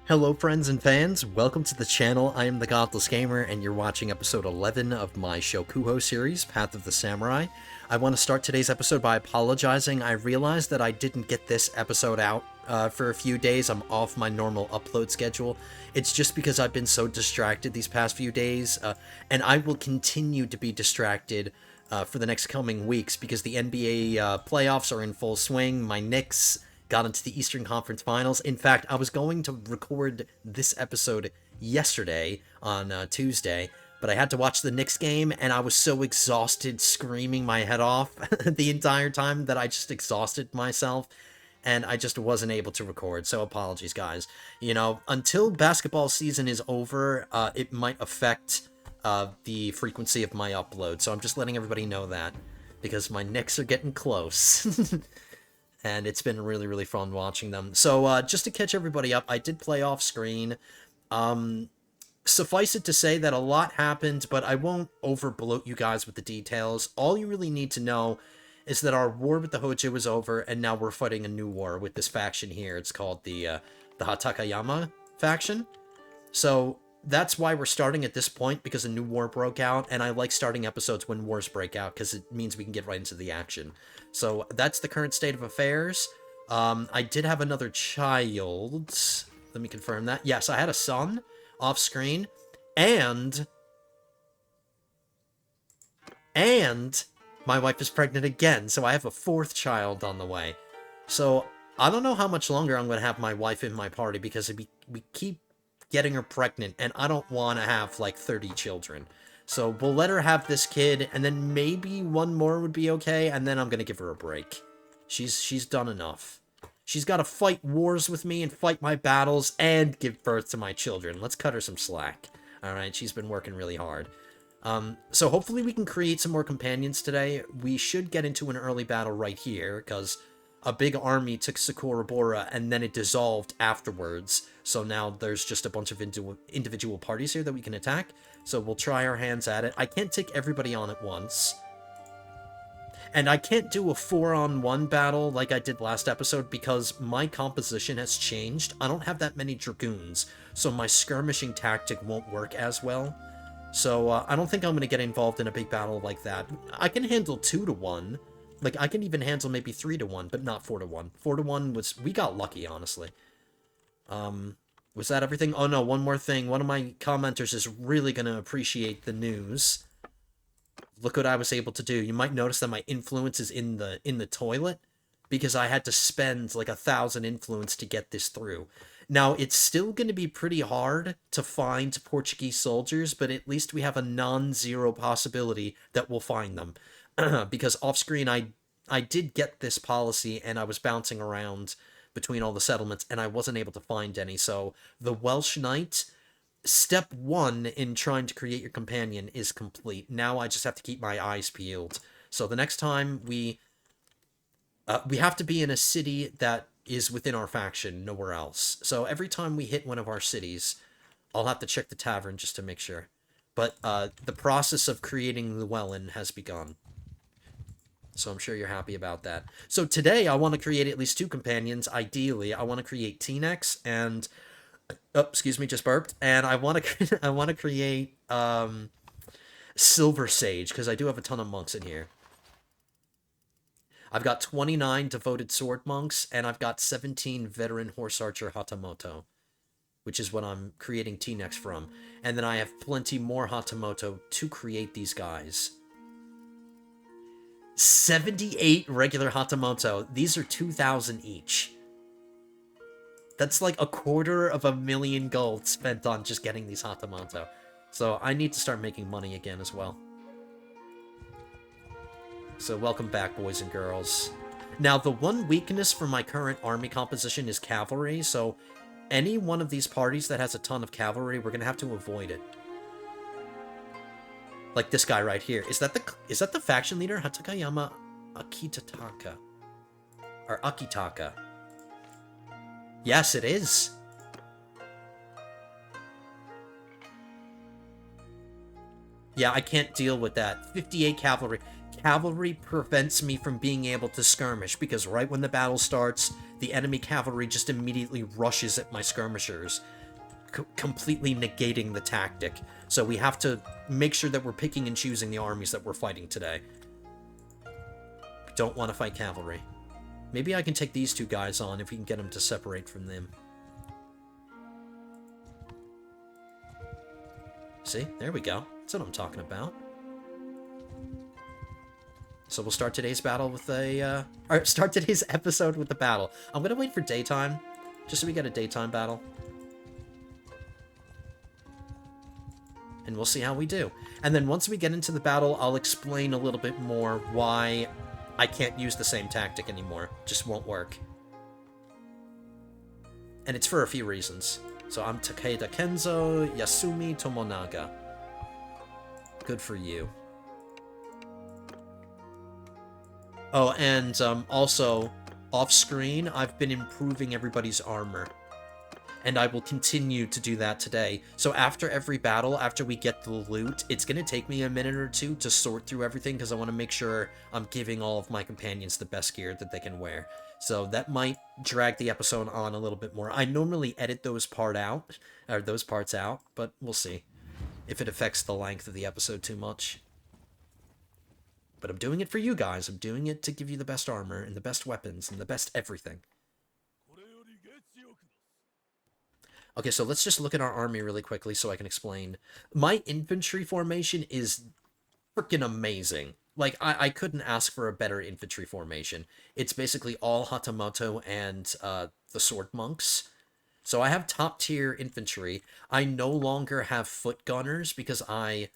Hello friends and fans, welcome to the channel. I am the Godless Gamer and you're watching episode 11 of my Shokuho series, Path of the Samurai. I want to start today's episode by apologizing. I realized that I didn't get this episode out for a few days. I'm off my normal upload schedule. It's just because I've been so distracted these past few days, and I will continue to be distracted for the next coming weeks because the NBA playoffs are in full swing. My Knicks got into the Eastern Conference Finals. In fact, I was going to record this episode yesterday on Tuesday, but I had to watch the Knicks game, and I was so exhausted screaming my head off the entire time that I just exhausted myself, and I just wasn't able to record, so apologies, guys. You know, until basketball season is over, it might affect the frequency of my upload, so I'm just letting everybody know that, because my Knicks are getting close. And it's been really, really fun watching them. So, just to catch everybody up, I did play off screen. Suffice it to say that a lot happened, but I won't overbloat you guys with the details. All you really need to know is that our war with the Hojo is over, and now we're fighting a new war with this faction here. It's called the Hatakayama faction. So, that's why we're starting at this point, because a new war broke out, and I like starting episodes when wars break out, because it means we can get right into the action. So that's the current state of affairs. I did have another child. Let me confirm that. Yes, I had a son off screen, and my wife is pregnant again, so I have a fourth child on the way. So I don't know how much longer I'm going to have my wife in my party, because we keep getting her pregnant, and I don't want to have like 30 children. So we'll let her have this kid, and then maybe one more would be okay, and then I'm gonna give her a break. She's done enough. She's got to fight wars with me and fight my battles and give birth to my children. Let's cut her some slack. Alright, she's been working really hard. So hopefully we can create some more companions today. We should get into an early battle right here, because a big army took Sakurabora, and then it dissolved afterwards. So now there's just a bunch of individual parties here that we can attack. So we'll try our hands at it. I can't take everybody on at once. And I can't do a 4-on-1 battle like I did last episode because my composition has changed. I don't have that many dragoons, so my skirmishing tactic won't work as well. So I don't think I'm going to get involved in a big battle like that. I can handle 2-to-1. Like, I can even handle maybe 3-to-1, but not 4-to-1. 4-to-1 was... we got lucky, honestly. Was that everything? Oh no, one more thing. One of my commenters is really going to appreciate the news. Look what I was able to do. You might notice that my influence is in the toilet, because I had to spend like 1,000 influence to get this through. Now, it's still going to be pretty hard to find Portuguese soldiers, but at least we have a non-zero possibility that we'll find them. Because off-screen, I did get this policy, and I was bouncing around between all the settlements, and I wasn't able to find any. So the Welsh Knight, step 1 in trying to create your companion is complete. Now I just have to keep my eyes peeled. So the next time we have to be in a city that is within our faction, nowhere else. So every time we hit one of our cities, I'll have to check the tavern just to make sure. But the process of creating Llewellyn has begun. So I'm sure you're happy about that. So today, I want to create at least 2 companions. Ideally, I want to create T-Nex and... oh, excuse me, just burped. And I want to create Silver Sage, because I do have a ton of monks in here. I've got 29 devoted sword monks, and I've got 17 veteran horse archer Hatamoto, which is what I'm creating T-Nex from. And then I have plenty more Hatamoto to create these guys. 78 regular Hatamoto. These are 2,000 each. That's like 250,000 gold spent on just getting these Hatamoto. So I need to start making money again as well. So welcome back, boys and girls. Now, the one weakness for my current army composition is cavalry, so any one of these parties that has a ton of cavalry, we're going to have to avoid it. Like this guy right here. Is that the faction leader? Hatakayama Akitataka. Or Akitaka. Yes, it is. Yeah, I can't deal with that. 58 cavalry. Cavalry prevents me from being able to skirmish, because right when the battle starts, the enemy cavalry just immediately rushes at my skirmishers. completely negating the tactic. So we have to make sure that we're picking and choosing the armies that we're fighting today. We don't want to fight cavalry. Maybe I can take these two guys on if we can get them to separate from them. See? There we go. That's what I'm talking about. So we'll start today's battle with a, or start today's episode with the battle. I'm gonna wait for daytime, just so we get a daytime battle. And we'll see how we do. And then once we get into the battle, I'll explain a little bit more why I can't use the same tactic anymore. Just won't work. And it's for a few reasons. So I'm Takeda Kenzo Yasumi Tomonaga. Good for you. Oh, and also, off-screen, I've been improving everybody's armor. And I will continue to do that today. So after every battle, after we get the loot, it's going to take me a minute or two to sort through everything, because I want to make sure I'm giving all of my companions the best gear that they can wear. So that might drag the episode on a little bit more. I normally edit those parts out, but we'll see if it affects the length of the episode too much. But I'm doing it for you guys. I'm doing it to give you the best armor, and the best weapons, and the best everything. Okay, so let's just look at our army really quickly so I can explain. My infantry formation is freaking amazing. Like, I couldn't ask for a better infantry formation. It's basically all Hatamoto and the sword monks. So I have top tier infantry. I no longer have foot gunners because I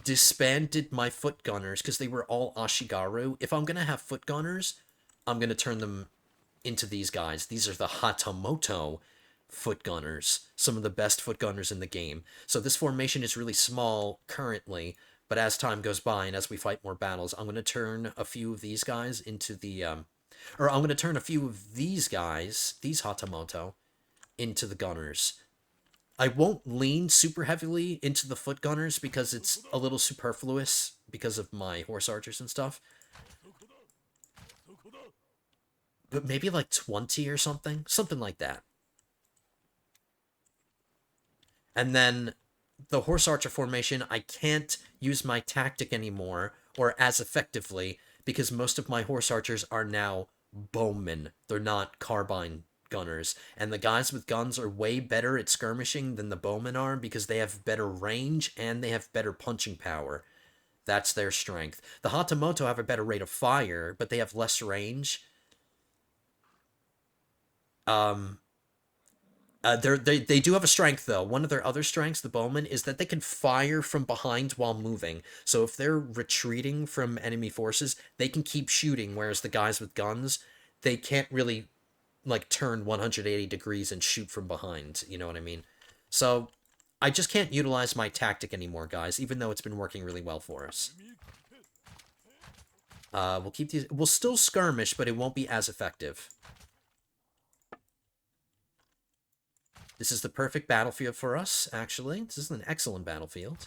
disbanded my foot gunners because they were all Ashigaru. If I'm going to have foot gunners, I'm going to turn them into these guys. These are the Hatamoto foot gunners, some of the best foot gunners in the game. So this formation is really small currently, but as time goes by and as we fight more battles, I'm going to turn a few of these guys into the, or I'm going to turn a few of these guys, these Hatamoto, into the gunners. I won't lean super heavily into the foot gunners because it's a little superfluous because of my horse archers and stuff. But maybe like 20 or something like that. And then the horse archer formation, I can't use my tactic anymore, or as effectively, because most of my horse archers are now bowmen. They're not carbine gunners. And the guys with guns are way better at skirmishing than the bowmen are, because they have better range and they have better punching power. That's their strength. The Hatamoto have a better rate of fire, but they have less range. They do have a strength, though. One of their other strengths, the bowmen, is that they can fire from behind while moving. So if they're retreating from enemy forces, they can keep shooting, whereas the guys with guns, they can't really, like, turn 180 degrees and shoot from behind. You know what I mean? So I just can't utilize my tactic anymore, guys, even though it's been working really well for us. We'll keep these... We'll still skirmish, but it won't be as effective. This is the perfect battlefield for us, actually. This is an excellent battlefield.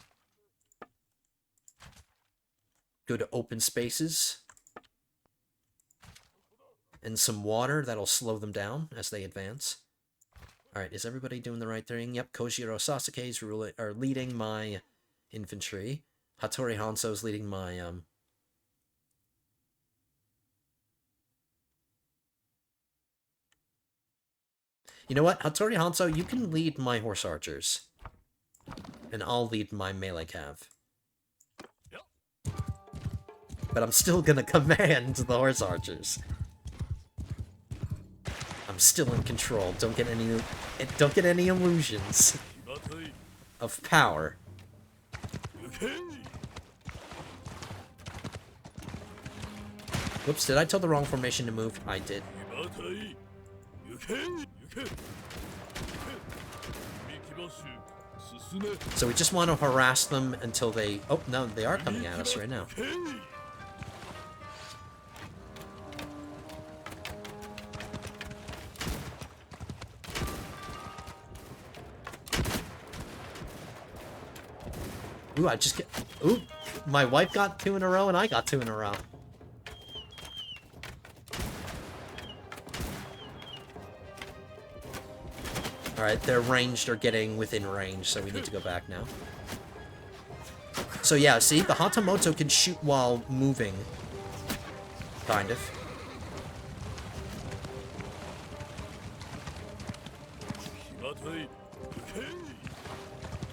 Good open spaces. And some water that'll slow them down as they advance. Alright, is everybody doing the right thing? Yep, Kojiro Sasuke's leading my infantry. Hattori Hanzo's leading my, You know what, Hattori Hanzo, you can lead my horse archers. And I'll lead my melee cav. But I'm still gonna command the horse archers. I'm still in control. Don't get any illusions of power. Whoops, did I tell the wrong formation to move? I did. So we just want to harass them until they... Oh, no, they are coming at us right now. Ooh, I just get... Ooh, my wife got 2 in a row and I got 2 in a row. Alright, they're ranged or getting within range, so we need to go back now. So yeah, see, the Hatamoto can shoot while moving. Kind of.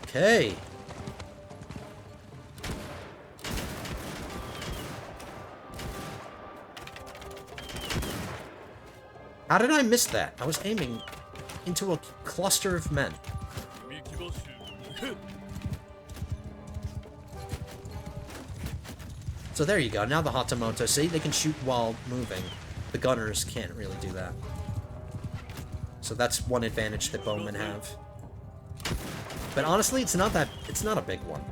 Okay. How did I miss that? I was aiming into a cluster of men. So there you go. Now the Hatamoto, see, they can shoot while moving. The gunners can't really do that. So that's one advantage that bowmen have. But honestly, it's not a big one.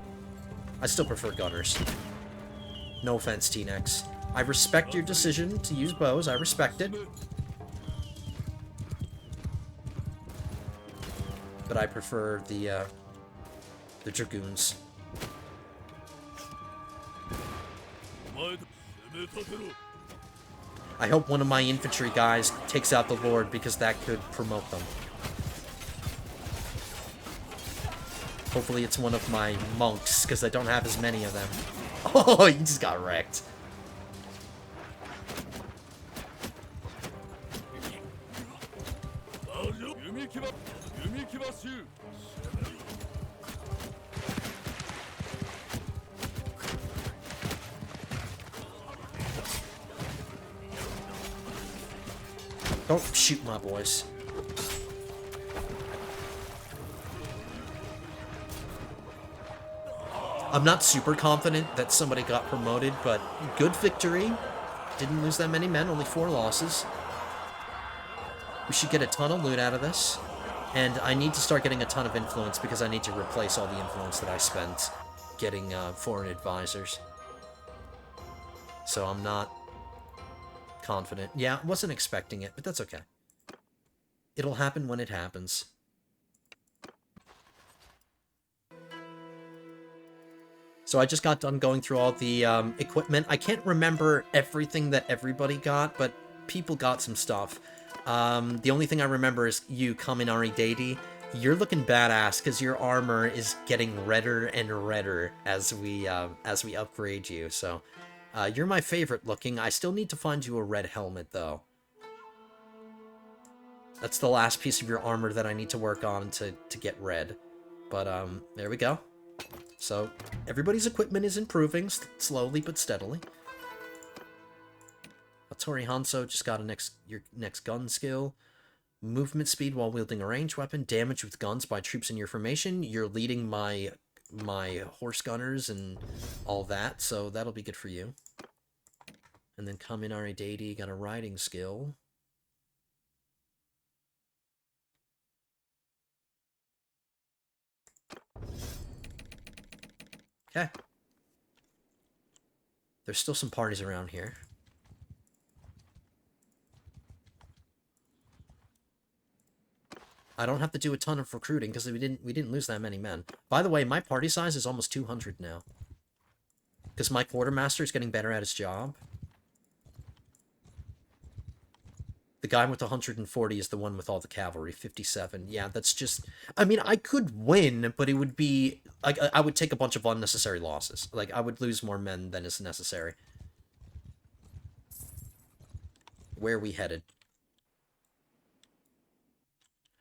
I still prefer gunners. No offense, T-Nex. I respect your decision to use bows. I respect it. But I prefer the dragoons. I hope one of my infantry guys takes out the Lord, because that could promote them. Hopefully it's one of my monks, because I don't have as many of them. Oh, you just got wrecked. Don't shoot my boys. I'm not super confident that somebody got promoted, but good victory. Didn't lose that many men, only 4 losses. We should get a ton of loot out of this. And I need to start getting a ton of influence, because I need to replace all the influence that I spent getting foreign advisors. So I'm not confident. Yeah, I wasn't expecting it, but that's okay. It'll happen when it happens. So I just got done going through all the equipment. I can't remember everything that everybody got, but people got some stuff. The only thing I remember is you, Kaminari Deity. You're looking badass, because your armor is getting redder and redder as we upgrade you. So you're my favorite looking. I still need to find you a red helmet, though. That's the last piece of your armor that I need to work on to get red. But there we go. So everybody's equipment is improving, slowly but steadily. Hattori Hanzo just got your next gun skill. Movement speed while wielding a ranged weapon. Damage with guns by troops in your formation. You're leading my horse gunners and all that, so that'll be good for you. And then Kaminari Deity got a riding skill. Okay. There's still some parties around here. I don't have to do a ton of recruiting, because we didn't lose that many men. By the way, my party size is almost 200 now. Because my quartermaster is getting better at his job. The guy with 140 is the one with all the cavalry, 57. Yeah, that's just... I mean, I could win, but it would be... Like, I would take a bunch of unnecessary losses. Like, I would lose more men than is necessary. Where are we headed?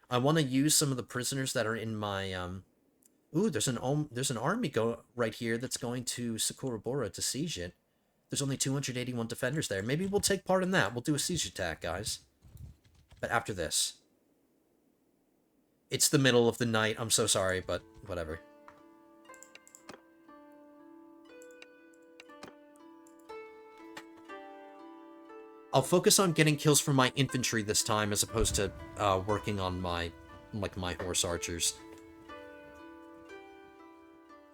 I want to use some of the prisoners that are in my... Ooh, there's an army right here that's going to Sakurabora to siege it. There's only 281 defenders there. Maybe we'll take part in that. We'll do a siege attack, guys. But after this. It's the middle of the night. I'm so sorry, but whatever. I'll focus on getting kills from my infantry this time, as opposed to working on my horse archers.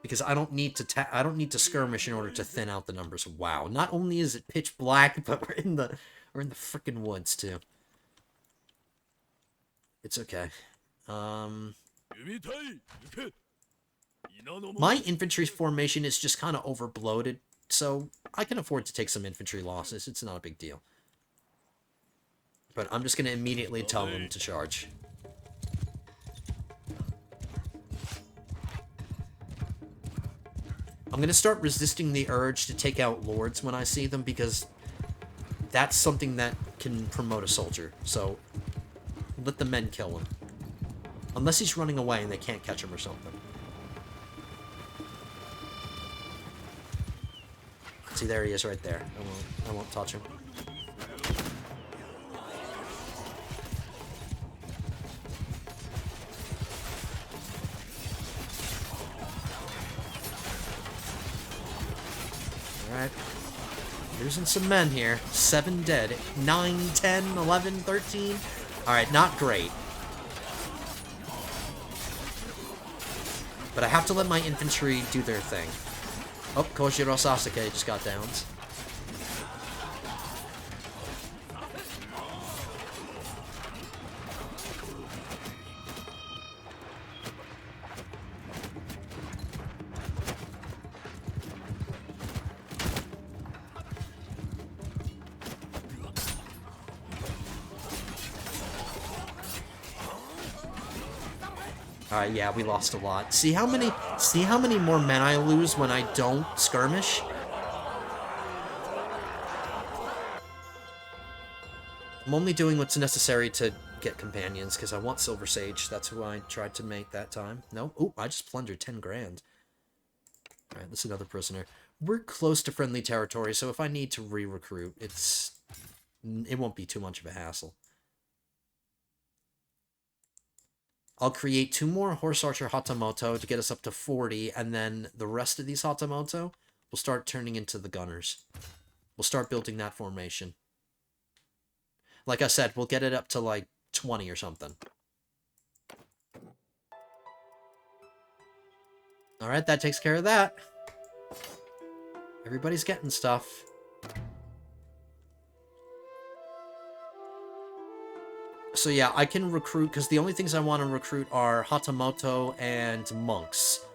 Because I don't need to skirmish in order to thin out the numbers. Wow! Not only is it pitch black, but we're in the frickin' woods too. It's okay. My infantry formation is just kind of overbloated, so I can afford to take some infantry losses. It's not a big deal. But I'm just going to immediately tell them to charge. I'm gonna start resisting the urge to take out lords when I see them, because that's something that can promote a soldier. So, let the men kill him. Unless he's running away and they can't catch him or something. See, there he is right there. I won't touch him. Alright. Losing some men here. 7 dead. 9, 10, 11, 13. Alright, not great. But I have to let my infantry do their thing. Oh, Kojiro Sasuke just got downed. Alright, yeah, we lost a lot. See how many more men I lose when I don't skirmish? I'm only doing what's necessary to get companions, because I want Silver Sage. That's who I tried to make that time. No? Oh, I just plundered 10 grand. Alright, this is another prisoner. We're close to friendly territory, so if I need to re-recruit, it won't be too much of a hassle. I'll create 2 more Horse Archer Hatamoto to get us up to 40, and then the rest of these Hatamoto will start turning into the gunners. We'll start building that formation. Like I said, we'll get it up to like 20 or something. Alright, that takes care of that. Everybody's getting stuff. So yeah, I can recruit, because the only things I want to recruit are Hatamoto and monks.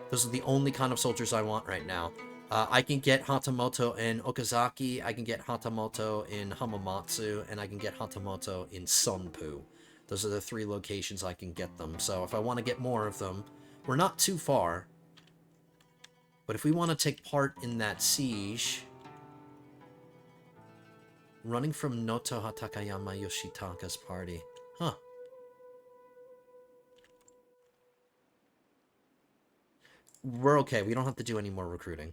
Those are the only kind of soldiers I want right now. I can get Hatamoto in Okazaki, I can get Hatamoto in Hamamatsu, and I can get Hatamoto in Sunpu. Those are the 3 locations I can get them. So if I want to get more of them, we're not too far. But if we want to take part in that siege... Running from Noto Takayama Yoshitaka's party. Huh. We're okay. We don't have to do any more recruiting.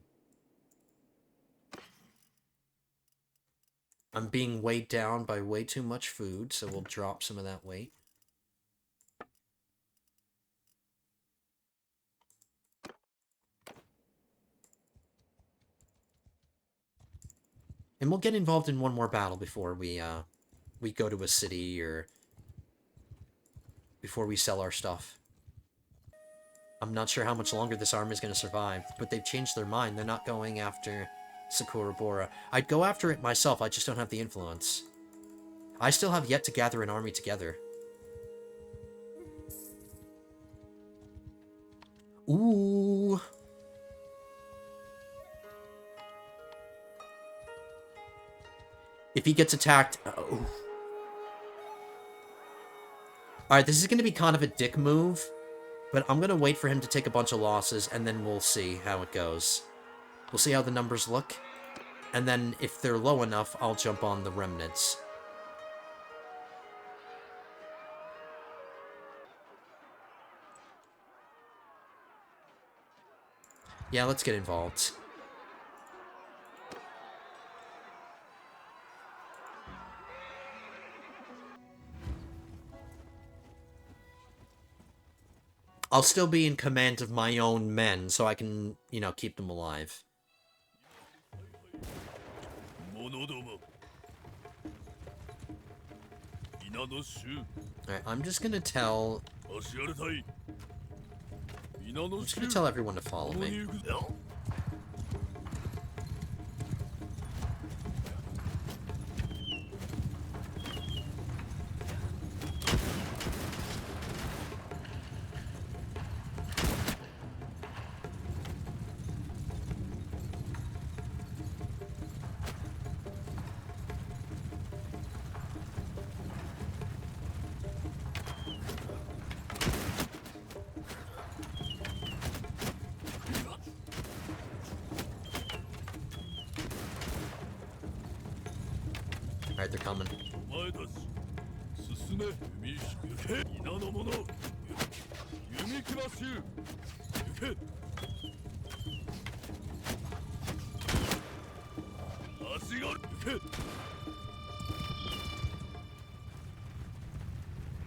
I'm being weighed down by way too much food, so we'll drop some of that weight. And we'll get involved in one more battle before we go to a city, or before we sell our stuff. I'm not sure how much longer this army is going to survive, but they've changed their mind. They're not going after Sakurabora. I'd go after it myself, I just don't have the influence. I still have yet to gather an army together. Ooh... If he gets attacked... Alright, this is going to be kind of a dick move, but I'm going to wait for him to take a bunch of losses, and then we'll see how it goes. We'll see how the numbers look, and then if they're low enough, I'll jump on the remnants. Yeah, let's get involved. I'll still be in command of my own men, so I can, you know, keep them alive. Alright, I'm just gonna tell everyone to follow me. Alright, they're coming.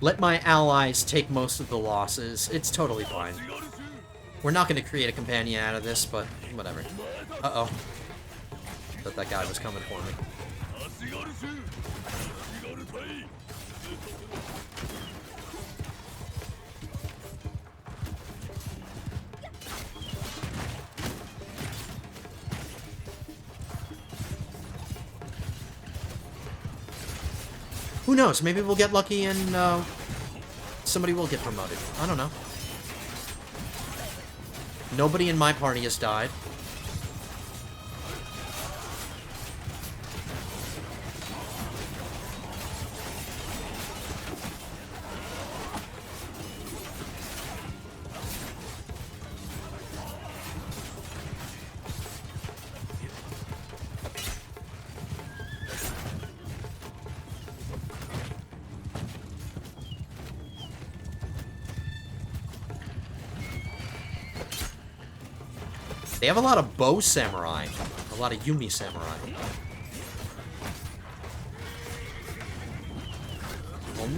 Let my allies take most of the losses. It's totally fine. We're not going to create a companion out of this, but whatever. Uh-oh. Thought that guy was coming for me. Who knows? Maybe we'll get lucky and somebody will get promoted. I don't know. Nobody in my party has died. They have a lot of bow samurai. A lot of Yumi samurai.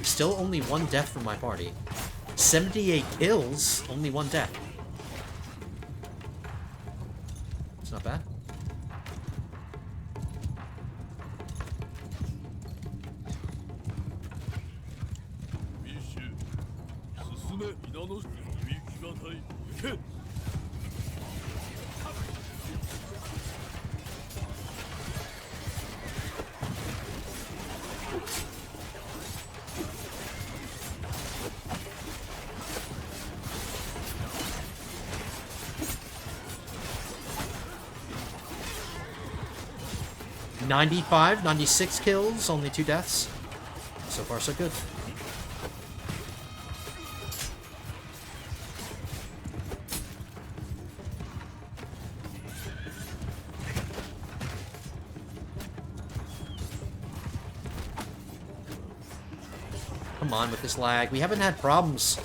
Still only one death from my party. 78 kills, only one death. It's not bad. $95, 96 kills, only 2 deaths. So far, so good. Come on with this lag. We haven't had problems.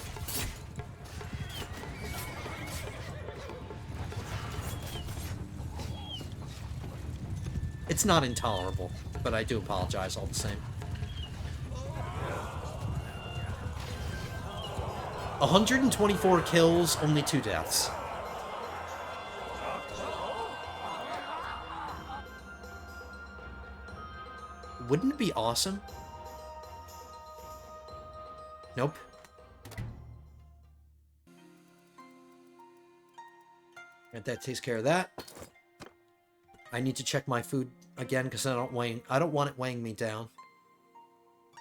It's not intolerable, but I do apologize all the same. 124 kills, only 2 deaths. Wouldn't it be awesome? Nope. And that takes care of that. I need to check my food again because I don't want it weighing me down.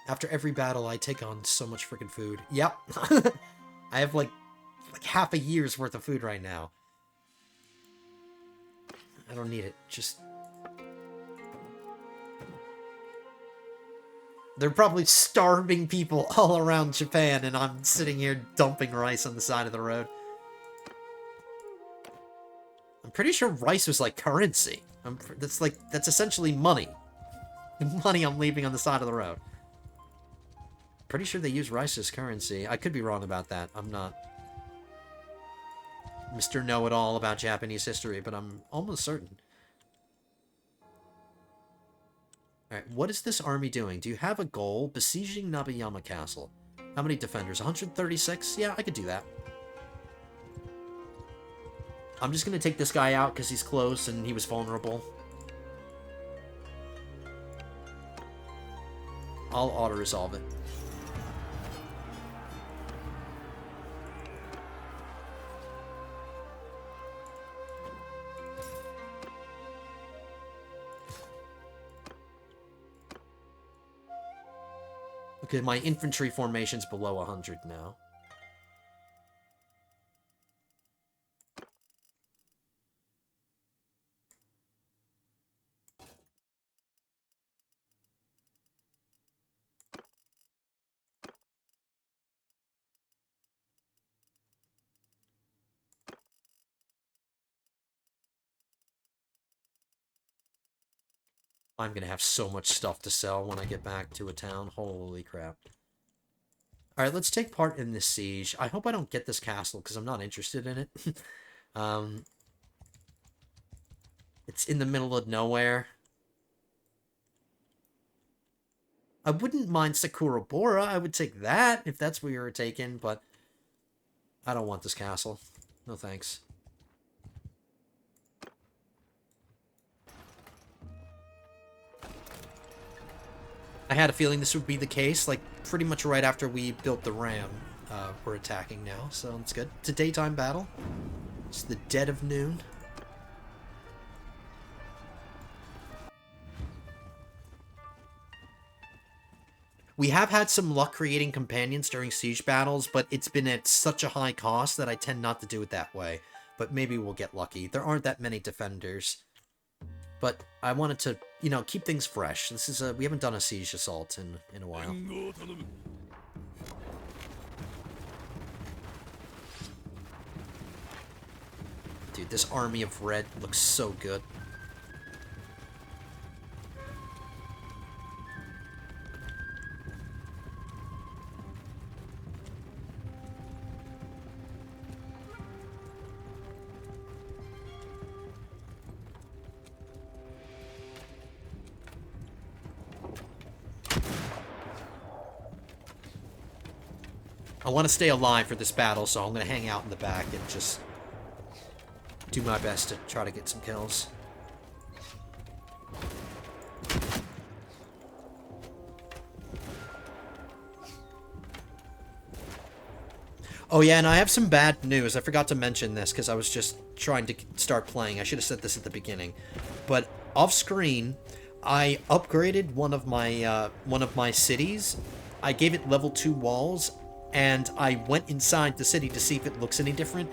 After every battle, I take on so much freaking food. Yep. I have like half a year's worth of food right now. I don't need it. Just... They're probably starving people all around Japan, and I'm sitting here dumping rice on the side of the road. I'm pretty sure rice was like currency. That's essentially money. Money I'm leaving on the side of the road. Pretty sure they use rice as currency. I could be wrong about that. I'm not Mr. Know-it-all about Japanese history, but I'm almost certain. Alright, what is this army doing? Do you have a goal? Besieging Nabayama Castle. How many defenders? 136? Yeah, I could do that. I'm just gonna take this guy out because he's close and he was vulnerable. I'll auto-resolve it. Okay, my infantry formation's below 100 now. I'm gonna have so much stuff to sell when I get back to a town. Holy crap. Alright, let's take part in this siege. I hope I don't get this castle, because I'm not interested in it. It's in the middle of nowhere. I wouldn't mind Sakurabora. I would take that, if that's what you were taking, but I don't want this castle. No thanks. I had a feeling this would be the case, like, pretty much right after we built the ram. We're attacking now, so it's good. It's a daytime battle. It's the dead of noon. We have had some luck creating companions during siege battles, but it's been at such a high cost that I tend not to do it that way. But maybe we'll get lucky. There aren't that many defenders. But I wanted to, you know, keep things fresh. This is we haven't done a siege assault in a while. Dude, this army of red looks so good. I want to stay alive for this battle, so I'm going to hang out in the back and just do my best to try to get some kills. Oh yeah, and I have some bad news. I forgot to mention this because I was just trying to start playing. I should have said this at the beginning. But off screen, I upgraded one of my cities. I gave it level 2 walls, and I went inside the city to see if it looks any different,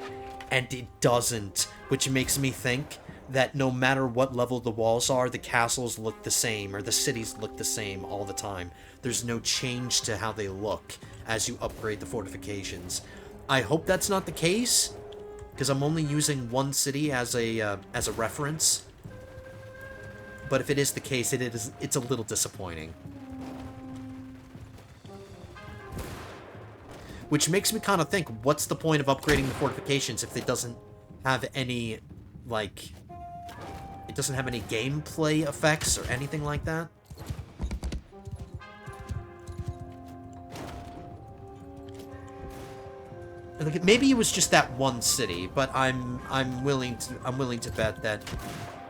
and it doesn't, which makes me think that no matter what level the walls are, the castles look the same, or the cities look the same all the time. There's no change to how they look as you upgrade the fortifications. I hope that's not the case, because I'm only using one city as a reference. But if it is the case, it's a little disappointing. Which makes me kind of think, what's the point of upgrading the fortifications if it doesn't have any, like, it doesn't have any gameplay effects or anything like that? Like, maybe it was just that one city, but I'm willing to bet that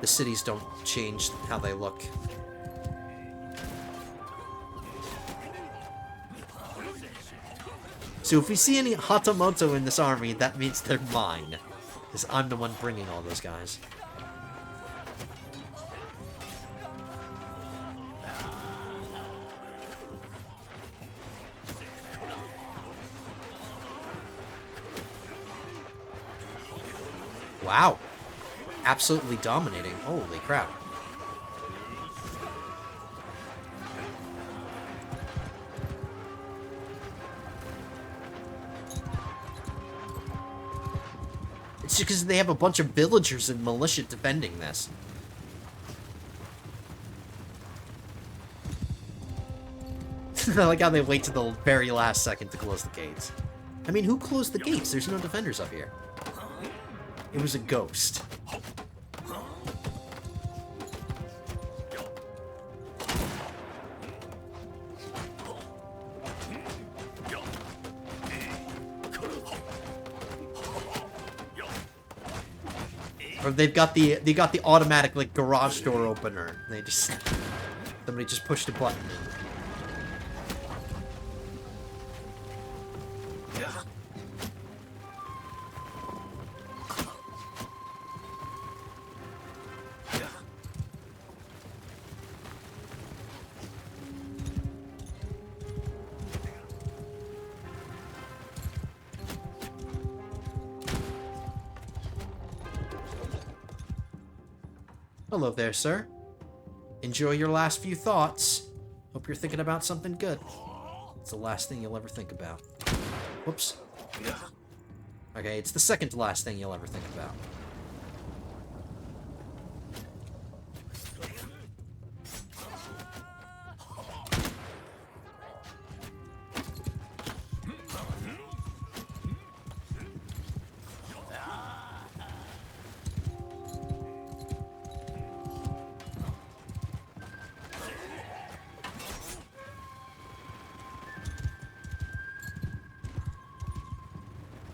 the cities don't change how they look. So if we see any Hatamoto in this army, that means they're mine. Because I'm the one bringing all those guys. Wow. Absolutely dominating. Holy crap. It's because they have a bunch of villagers and militia defending this. I like how they wait to the very last second to close the gates. I mean, who closed the gates? There's no defenders up here. It was a ghost. Or they got the automatic, like, garage door opener. They just, somebody just pushed a button. Hello there, sir. Enjoy your last few thoughts. Hope you're thinking about something good. It's the last thing you'll ever think about. Whoops. Okay, it's the second to last thing you'll ever think about.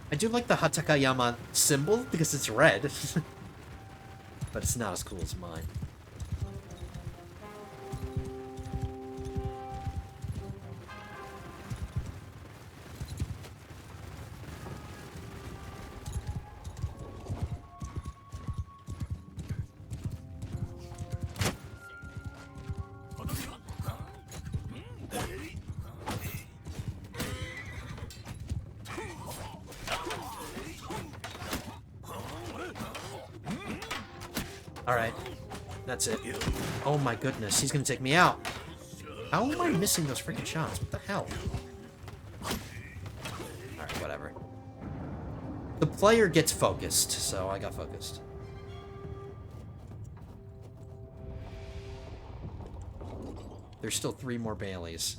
I do like the Hatakayama symbol because it's red. But it's not as cool as mine. Alright. That's it. Oh my goodness, he's gonna take me out. How am I missing those freaking shots? What the hell? Alright, whatever. The player gets focused, so I got focused. There's still 3 more Baileys.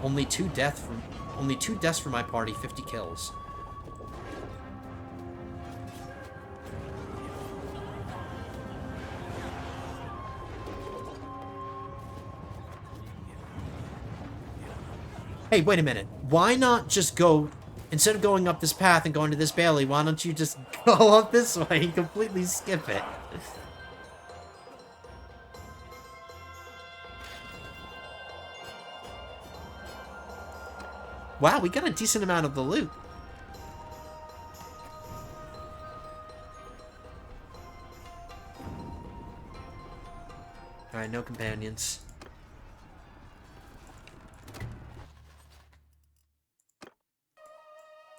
Only two deaths from my party, 50 kills. Hey, wait a minute. Why not just go, instead of going up this path and going to this Bailey, why don't you just go up this way and completely skip it? Wow, we got a decent amount of the loot. Alright, no companions.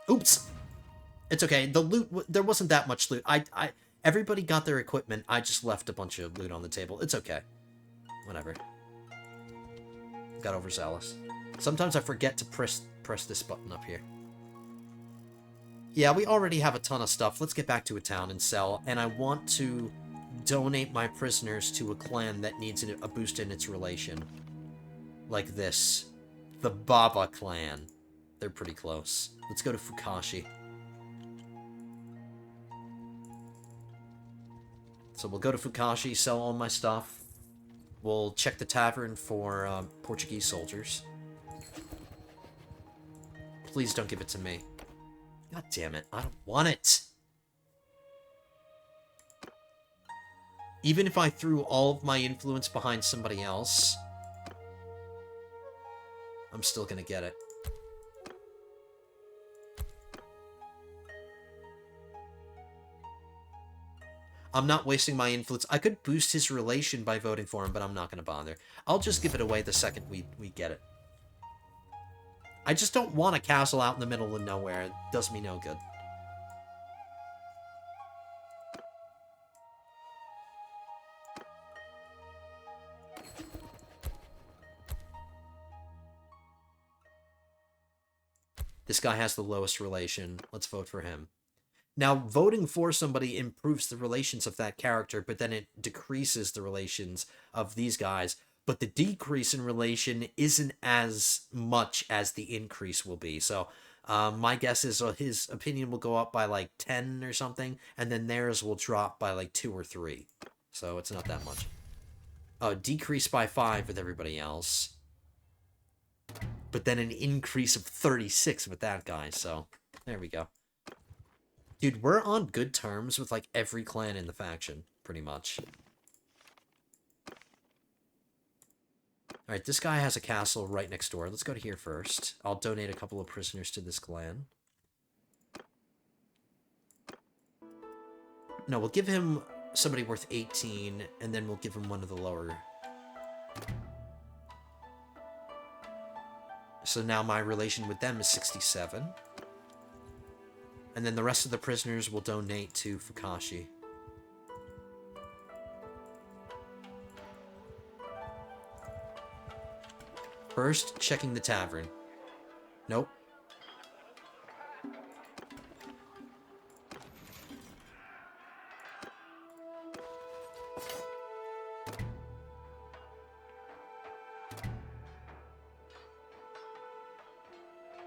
Oops! It's okay. The loot, there wasn't that much loot. Everybody got their equipment. I just left a bunch of loot on the table. It's okay. Whatever. Got overzealous. Sometimes I forget to press this button up here. Yeah, we already have a ton of stuff. Let's get back to a town and sell. And I want to donate my prisoners to a clan that needs a boost in its relation. Like this. The Baba clan. They're pretty close. Let's go to Fukashi. So we'll go to Fukashi, sell all my stuff. We'll check the tavern for Portuguese soldiers. Please don't give it to me. God damn it. I don't want it. Even if I threw all of my influence behind somebody else, I'm still gonna get it. I'm not wasting my influence. I could boost his relation by voting for him, but I'm not gonna bother. I'll just give it away the second we get it. I just don't want a castle out in the middle of nowhere. It does me no good. This guy has the lowest relation. Let's vote for him. Now, voting for somebody improves the relations of that character, but then it decreases the relations of these guys. But the decrease in relation isn't as much as the increase will be. So my guess is his opinion will go up by like 10 or something, and then theirs will drop by like 2 or 3. So it's not that much. Oh, decrease by 5 with everybody else. But then an increase of 36 with that guy, so there we go. Dude, we're on good terms with like every clan in the faction, pretty much. Alright, this guy has a castle right next door. Let's go to here first. I'll donate a couple of prisoners to this clan. No, we'll give him somebody worth 18, and then we'll give him one of the lower. So now my relation with them is 67. And then the rest of the prisoners will donate to Fukashi. First, checking the tavern. Nope.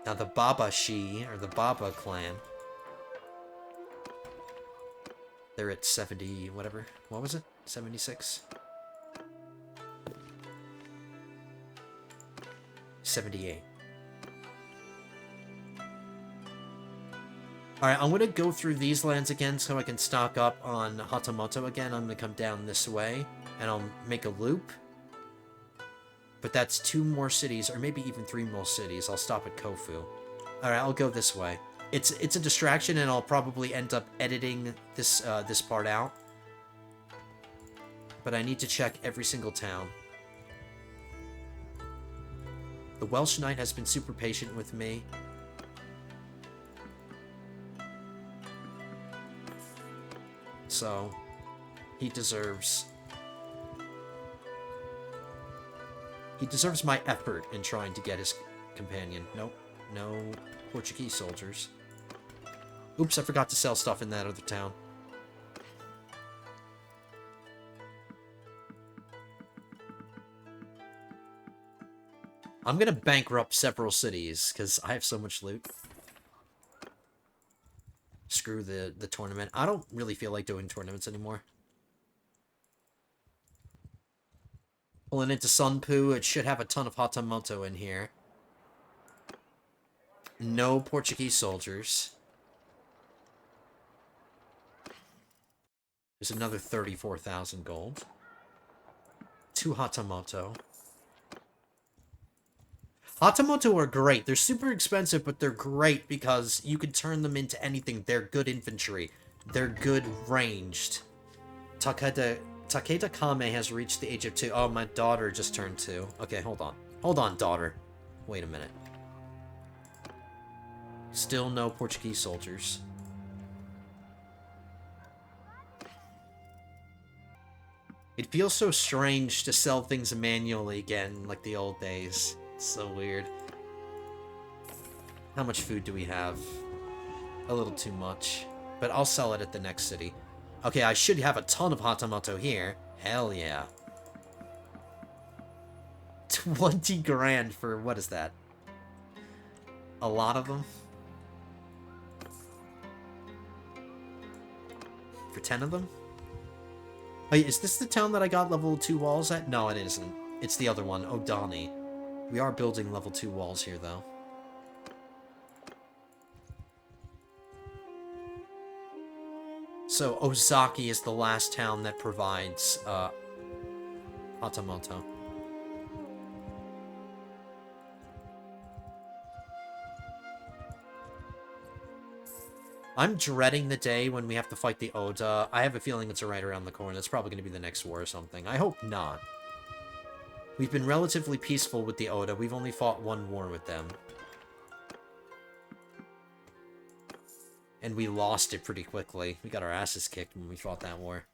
Now the Baba-shi, or the Baba clan, they're at 70, whatever. What was it? 76. 78. Alright, I'm gonna go through these lands again so I can stock up on Hatamoto again. I'm gonna come down this way, and I'll make a loop. But that's 2 more cities, or maybe even 3 more cities. I'll stop at Kofu. Alright, I'll go this way. It's a distraction, and I'll probably end up editing this this part out. But I need to check every single town. The Welsh Knight has been super patient with me. So, he deserves my effort in trying to get his companion. Nope, no Portuguese soldiers. Oops, I forgot to sell stuff in that other town. I'm gonna bankrupt several cities, because I have so much loot. Screw the tournament. I don't really feel like doing tournaments anymore. Pulling into Sunpu, it should have a ton of Hatamoto in here. No Portuguese soldiers. There's another 34,000 gold. 2 Hatamoto. Hatamoto are great. They're super expensive, but they're great because you can turn them into anything. They're good infantry. They're good ranged. Takeda Kame has reached the age of 2. Oh, my daughter just turned 2. Okay, hold on. Hold on, daughter. Wait a minute. Still no Portuguese soldiers. It feels so strange to sell things manually again, like the old days. It's so weird. How much food do we have? A little too much. But I'll sell it at the next city. Okay, I should have a ton of Hatamoto here. Hell yeah. 20 grand for, what is that? A lot of them? For 10 of them? Wait, is this the town that I got level 2 walls at? No, it isn't. It's the other one, Odani. We are building level 2 walls here, though. So, Ozaki is the last town that provides, Hatamoto. I'm dreading the day when we have to fight the Oda. I have a feeling it's right around the corner. It's probably going to be the next war or something. I hope not. We've been relatively peaceful with the Oda. We've only fought 1 war with them. And we lost it pretty quickly. We got our asses kicked when we fought that war.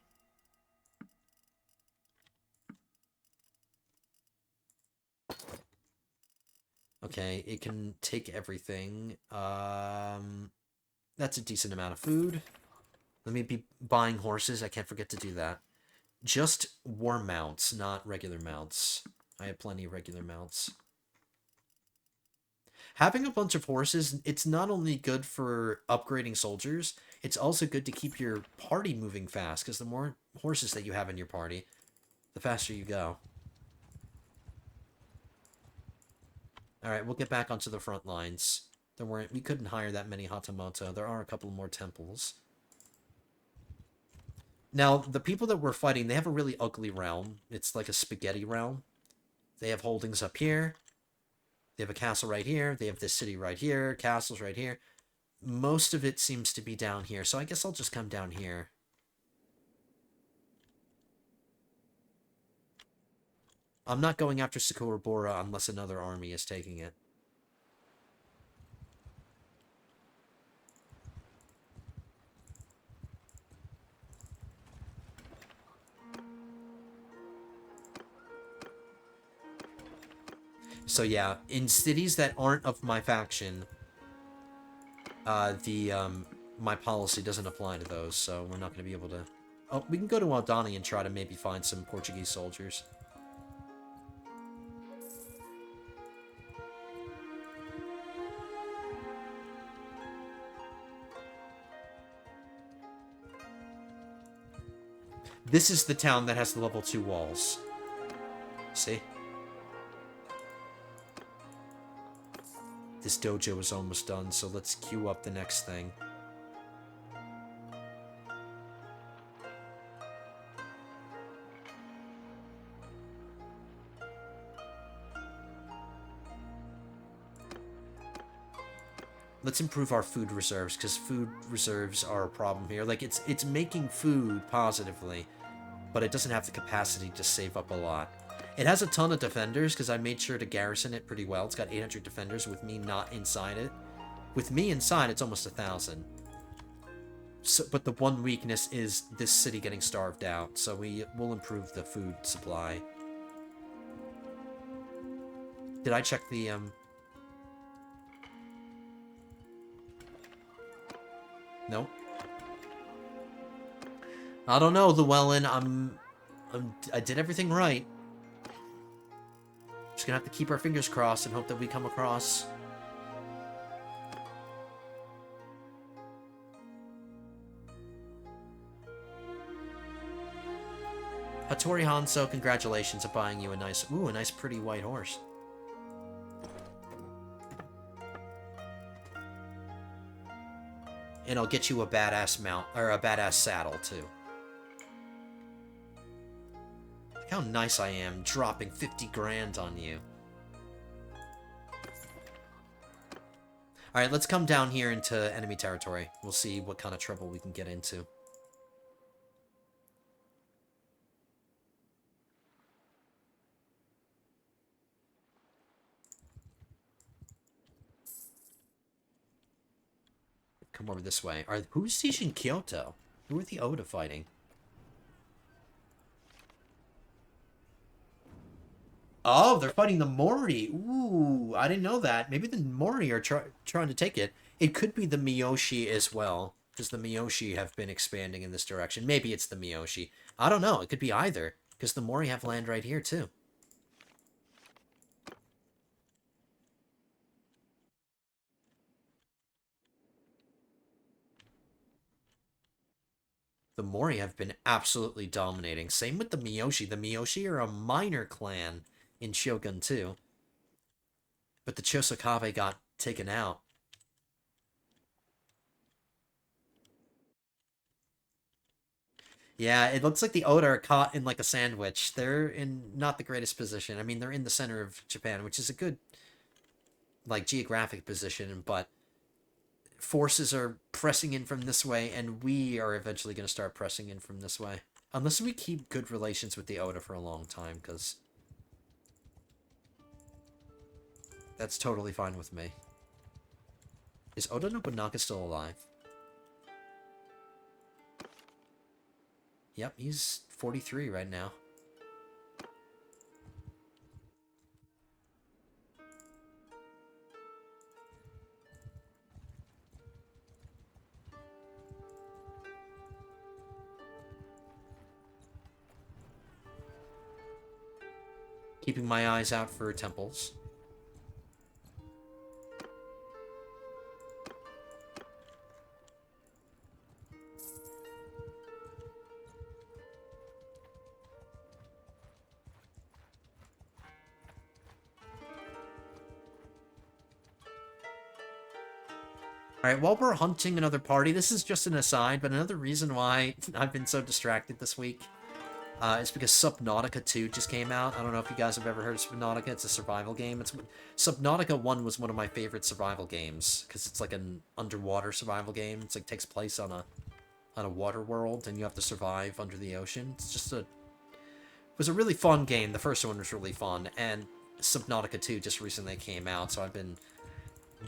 Okay, it can take everything. That's a decent amount of food. Let me be buying horses. I can't forget to do that. Just war mounts, not regular mounts. I have plenty of regular mounts. Having a bunch of horses, it's not only good for upgrading soldiers, it's also good to keep your party moving fast, because the more horses that you have in your party, the faster you go. Alright, we'll get back onto the front lines. We couldn't hire that many Hatamoto. There are a couple more temples. Now, the people that we're fighting, they have a really ugly realm. It's like a spaghetti realm. They have holdings up here. They have a castle right here. They have this city right here. Castles right here. Most of it seems to be down here, so I guess I'll just come down here. I'm not going after Sakurabora unless another army is taking it. So yeah, in cities that aren't of my faction, my policy doesn't apply to those, so we're not going to be able to... Oh, we can go to Aldani and try to maybe find some Portuguese soldiers. This is the town that has the level 2 walls. See? This dojo is almost done, so let's queue up the next thing. Let's improve our food reserves, because food reserves are a problem here. Like, it's making food positively, but it doesn't have the capacity to save up a lot. It has a ton of defenders, because I made sure to garrison it pretty well. It's got 800 defenders with me not inside it. With me inside, it's almost 1,000. So, but the one weakness is this city getting starved out, so we'll improve the food supply. Did I check the, No. I don't know, Llewellyn. I did everything right. Just gonna have to keep our fingers crossed and hope that we come across. Hattori Hanzo, congratulations on buying you a nice pretty white horse. And I'll get you a badass mount, or a badass saddle, too. Look how nice I am, dropping 50 grand on you. Alright, let's come down here into enemy territory. We'll see what kind of trouble we can get into. Come over this way. Who's sieging Kyoto? Who are the Oda fighting? Oh, they're fighting the Mori. Ooh, I didn't know that. Maybe the Mori are trying to take it. It could be the Miyoshi as well, because the Miyoshi have been expanding in this direction. Maybe it's the Miyoshi. I don't know. It could be either, because the Mori have land right here, too. The Mori have been absolutely dominating. Same with the Miyoshi. The Miyoshi are a minor clan in Shogun 2. But the Chosokabe got taken out. Yeah, it looks like the Oda are caught in like a sandwich. They're in not the greatest position. I mean, they're in the center of Japan, which is a good, like, geographic position, but forces are pressing in from this way, and we are eventually going to start pressing in from this way. Unless we keep good relations with the Oda for a long time, because that's totally fine with me. Is Oda Nobunaga still alive? Yep, he's 43 right now. Keeping my eyes out for temples. Alright, while we're hunting another party, this is just an aside, but another reason why I've been so distracted this week is because Subnautica 2 just came out. I don't know if you guys have ever heard of Subnautica. It's a survival game. Subnautica 1 was one of my favorite survival games, because it's like an underwater survival game. It's like takes place on a water world, and you have to survive under the ocean. It was a really fun game. The first one was really fun, and Subnautica 2 just recently came out, so I've been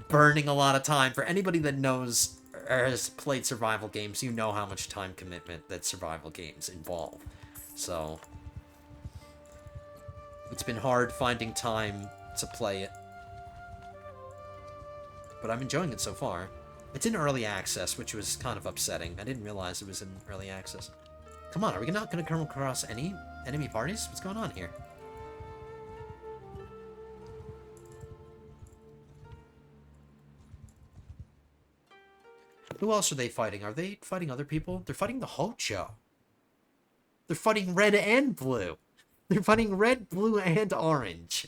burning a lot of time. For anybody that knows or has played survival games, you know how much time commitment that survival games involve. So it's been hard finding time to play it, but I'm enjoying it so far. It's in early access, which was kind of upsetting. I didn't realize it was in early access. Come on, are we not going to come across any enemy parties? What's going on here? Who else are they fighting? Are they fighting other people? They're fighting the Hocho. They're fighting red and blue. They're fighting red, blue, and orange.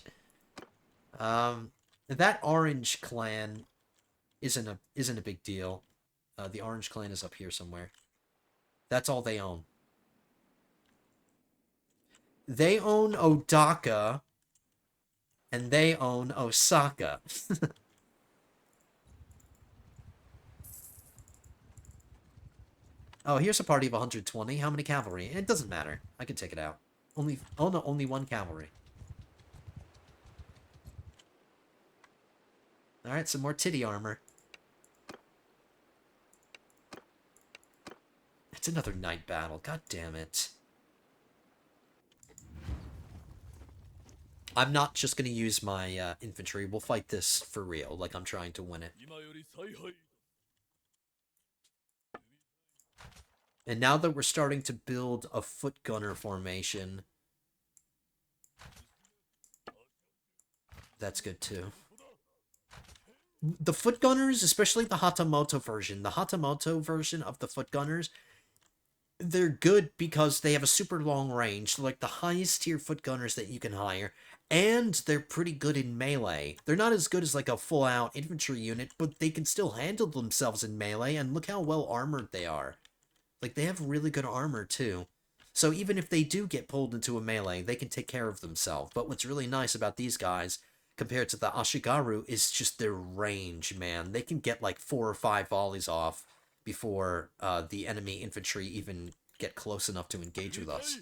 That orange clan isn't a big deal. The orange clan is up here somewhere. That's all they own. They own Odaka, and they own Osaka. Oh, here's a party of 120. How many cavalry? It doesn't matter. I can take it out. Oh no, only one cavalry. Alright, some more titty armor. It's another night battle. God damn it. I'm not just gonna use my infantry. We'll fight this for real, like I'm trying to win it. And now that we're starting to build a foot gunner formation, that's good too. The foot gunners, especially the Hatamoto version of the foot gunners, they're good because they have a super long range. They're like the highest tier foot gunners that you can hire, and they're pretty good in melee. They're not as good as like a full out infantry unit, but they can still handle themselves in melee, and look how well armored they are. Like, they have really good armor, too. So even if they do get pulled into a melee, they can take care of themselves. But what's really nice about these guys, compared to the Ashigaru, is just their range, man. They can get, like, 4 or 5 volleys off before the enemy infantry even get close enough to engage with us.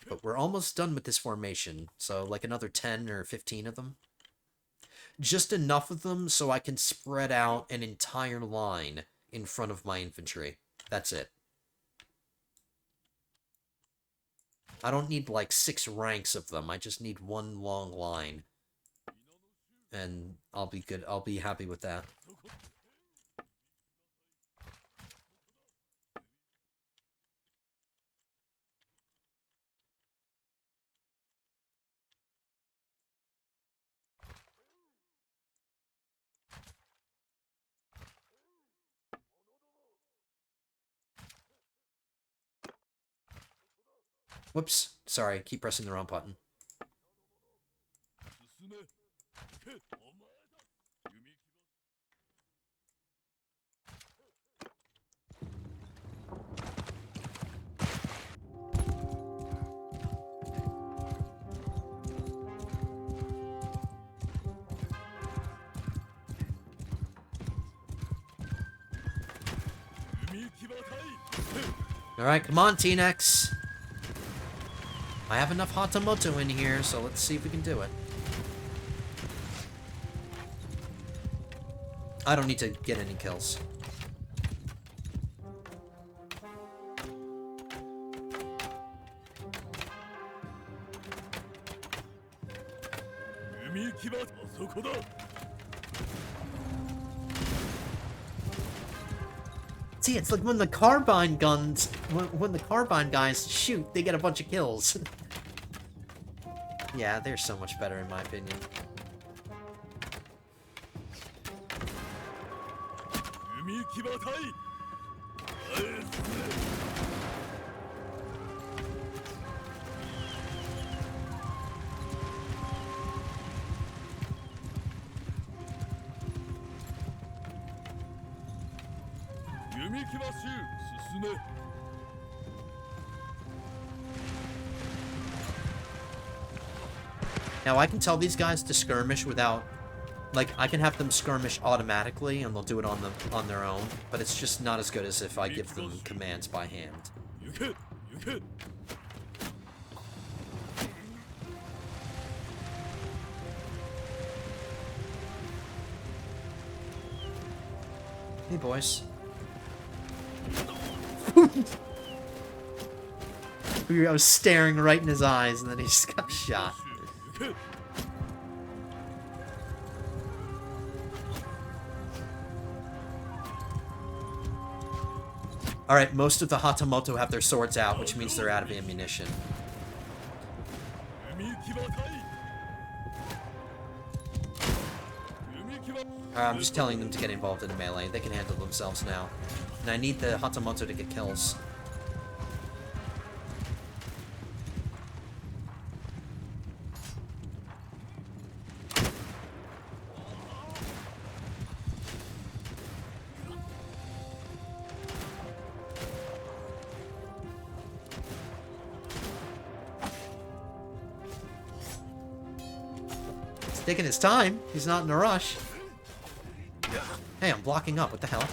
But we're almost done with this formation. So, like, another 10 or 15 of them. Just enough of them so I can spread out an entire line in front of my infantry. That's it. I don't need like 6 ranks of them. I just need one long line. And I'll be good. I'll be happy with that. Whoops. Sorry, keep pressing the wrong button. Alright, come on, T-Nex. I have enough Hatamoto in here, so let's see if we can do it. I don't need to get any kills. See, it's like when the carbine guns, when the carbine guys shoot, they get a bunch of kills. Yeah, they're so much better in my opinion. Now, I can tell these guys to skirmish without... Like, I can have them skirmish automatically, and they'll do it on their own, but it's just not as good as if I give them commands by hand. Hey, boys. I was staring right in his eyes, and then he just got shot. Alright, most of the Hatamoto have their swords out, which means they're out of ammunition. I'm just telling them to get involved in a melee. They can handle themselves now. And I need the Hatamoto to get kills. taking his time. He's not in a rush. Hey, I'm blocking up. What the hell?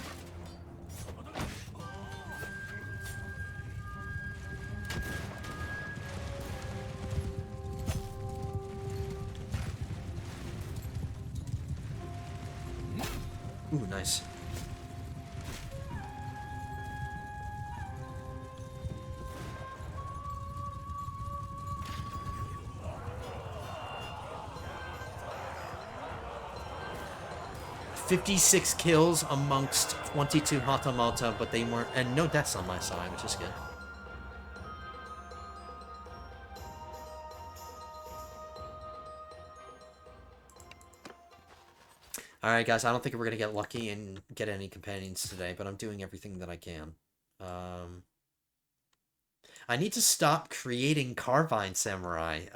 Ooh, nice. "56 kills amongst 22 Hatamoto, but they weren't... and no deaths on my side, which is good. Alright, guys, I don't think we're gonna get lucky and get any companions today, but I'm doing everything that I can. I need to stop creating Carbine Samurai.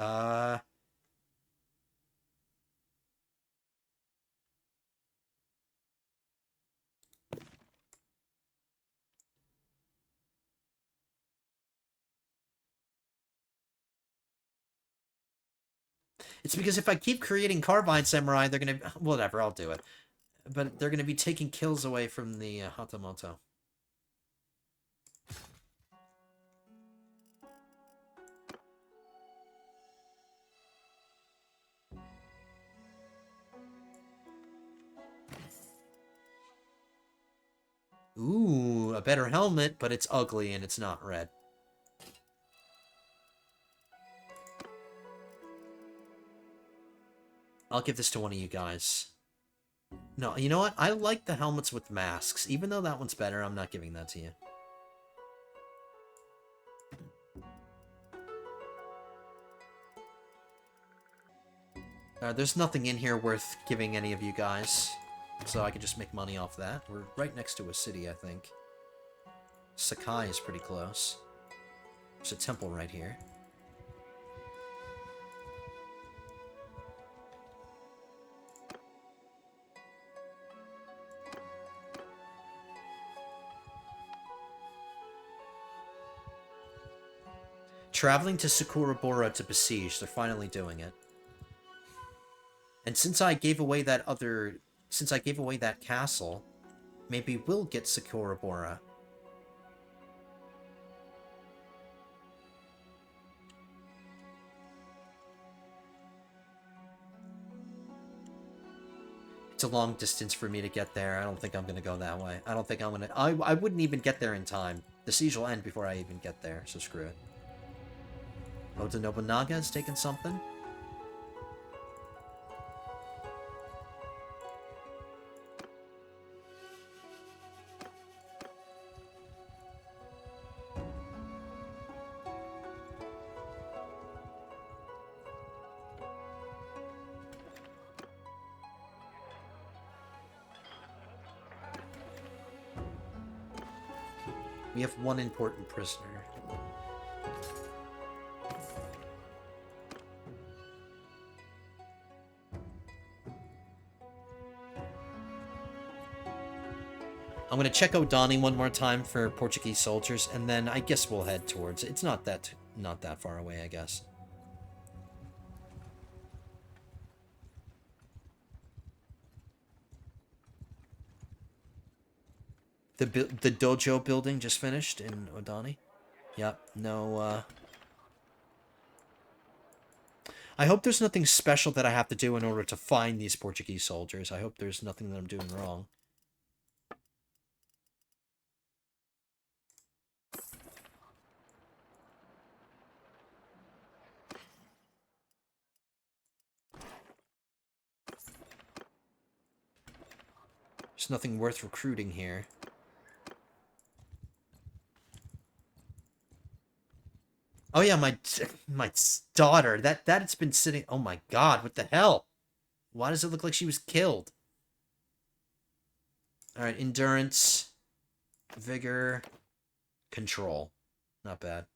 It's because if I keep creating Carbine Samurai, they're gonna... whatever, I'll do it. But they're gonna be taking kills away from the Hatamoto. Ooh, a better helmet, but it's ugly and it's not red. I'll give this to one of you guys. No, you know what? I like the helmets with masks. Even though that one's better, I'm not giving that to you. There's nothing in here worth giving any of you guys. So I can just make money off that. We're right next to a city, I think. Sakai is pretty close. There's a temple right here. Traveling to Sakurabora to besiege. They're finally doing it. And since I gave away that castle, maybe we'll get Sakurabora. It's a long distance for me to get there. I don't think I'm gonna go that way. I don't think I'm gonna... I wouldn't even get there in time. The siege will end before I even get there, so screw it. Oda Nobunaga has taken something. We have one important prisoner. I'm gonna check Odani one more time for Portuguese soldiers, and then I guess we'll head towards it. It's not that far away, I guess. The dojo building just finished in Odani. Yep, no, I hope there's nothing special that I have to do in order to find these Portuguese soldiers. I hope there's nothing that I'm doing wrong. There's nothing worth recruiting here. Oh yeah, my daughter. That's been sitting... Oh my god, what the hell? Why does it look like she was killed? Alright, endurance, vigor, control. Not bad.